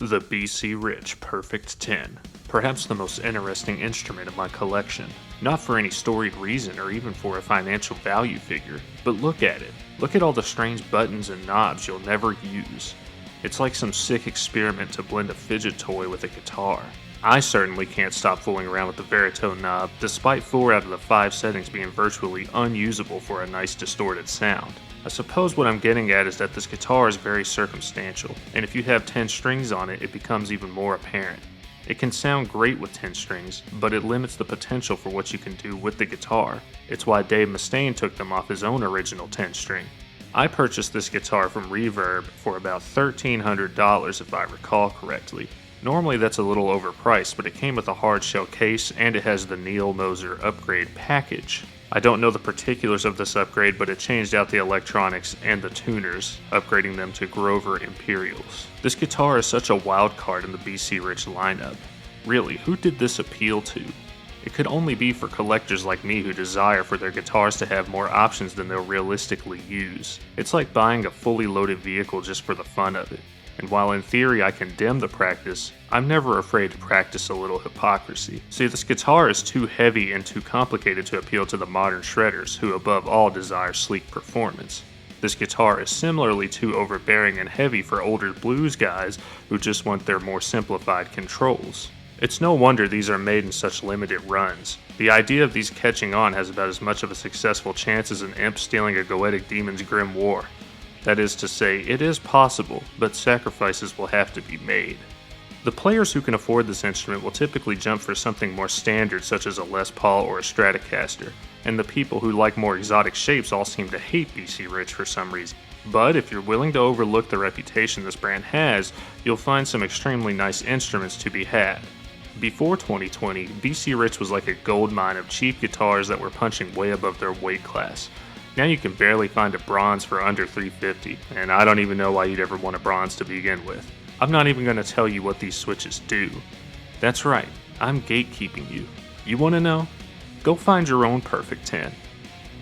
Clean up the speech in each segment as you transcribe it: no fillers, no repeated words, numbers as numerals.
The BC Rich Perfect 10. Perhaps the most interesting instrument of my collection. Not for any storied reason or even for a financial value figure, but look at it. Look at all the strange buttons and knobs you'll never use. It's like some sick experiment to blend a fidget toy with a guitar. I certainly can't stop fooling around with the baritone knob, despite 4 out of the 5 settings being virtually unusable for a nice distorted sound. I suppose what I'm getting at is that this guitar is very circumstantial, and if you have 10 strings on it, it becomes even more apparent. It can sound great with 10 strings, but it limits the potential for what you can do with the guitar. It's why Dave Mustaine took them off his own original 10 string. I purchased this guitar from Reverb for about $1,300 if I recall correctly. Normally that's a little overpriced, but it came with a hard shell case and it has the Neil Moser upgrade package. I don't know the particulars of this upgrade, but it changed out the electronics and the tuners, upgrading them to Grover Imperials. This guitar is such a wild card in the BC Rich lineup. Really, who did this appeal to? It could only be for collectors like me who desire for their guitars to have more options than they'll realistically use. It's like buying a fully loaded vehicle just for the fun of it. And while in theory I condemn the practice, I'm never afraid to practice a little hypocrisy. See, this guitar is too heavy and too complicated to appeal to the modern shredders who above all desire sleek performance. This guitar is similarly too overbearing and heavy for older blues guys who just want their more simplified controls. It's no wonder these are made in such limited runs. The idea of these catching on has about as much of a successful chance as an imp stealing a Goetic demon's grim war. That is to say, it is possible, but sacrifices will have to be made. The players who can afford this instrument will typically jump for something more standard such as a Les Paul or a Stratocaster, and the people who like more exotic shapes all seem to hate BC Rich for some reason. But if you're willing to overlook the reputation this brand has, you'll find some extremely nice instruments to be had. Before 2020, BC Rich was like a gold mine of cheap guitars that were punching way above their weight class. Now you can barely find a bronze for under $350, and I don't even know why you'd ever want a bronze to begin with. I'm not even going to tell you what these switches do. That's right, I'm gatekeeping you. You want to know? Go find your own Perfect 10.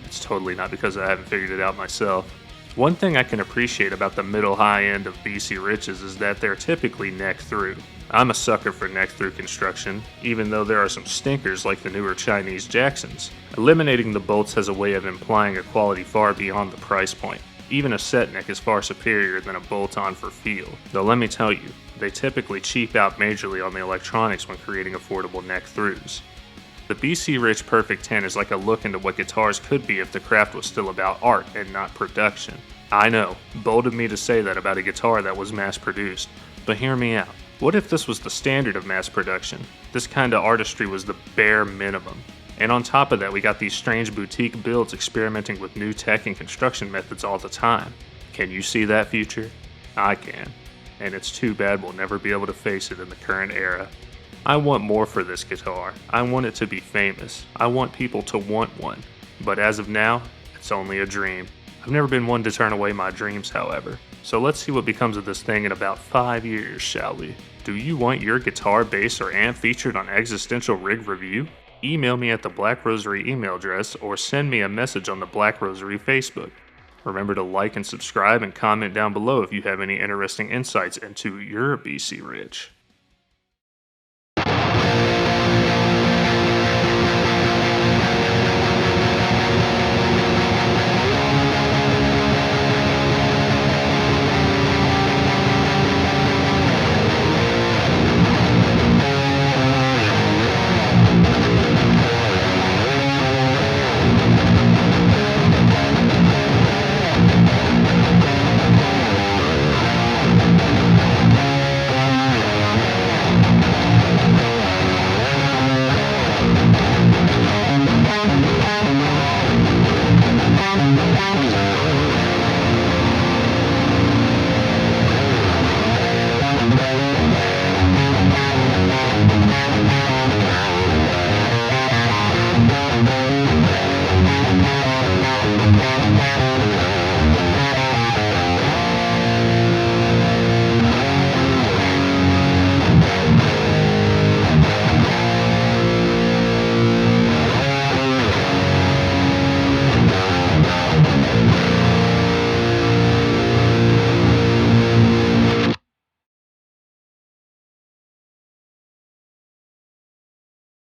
It's totally not because I haven't figured it out myself. One thing I can appreciate about the middle-high end of BC Riches is that they're typically neck-through. I'm a sucker for neck-through construction, even though there are some stinkers like the newer Chinese Jacksons. Eliminating the bolts has a way of implying a quality far beyond the price point. Even a set neck is far superior than a bolt-on for feel. Though let me tell you, they typically cheap out majorly on the electronics when creating affordable neck-throughs. The BC Rich Perfect 10 is like a look into what guitars could be if the craft was still about art and not production. I know, bold of me to say that about a guitar that was mass-produced, but hear me out. What if this was the standard of mass production? This kind of artistry was the bare minimum. And on top of that, we got these strange boutique builds experimenting with new tech and construction methods all the time. Can you see that future? I can. And it's too bad we'll never be able to face it in the current era. I want more for this guitar. I want it to be famous. I want people to want one. But as of now, it's only a dream. I've never been one to turn away my dreams, however. So let's see what becomes of this thing in about 5 years, shall we? Do you want your guitar, bass, or amp featured on Existential Rig Review? Email me at the Black Rosary email address or send me a message on the Black Rosary Facebook. Remember to like and subscribe and comment down below if you have any interesting insights into your BC Rich.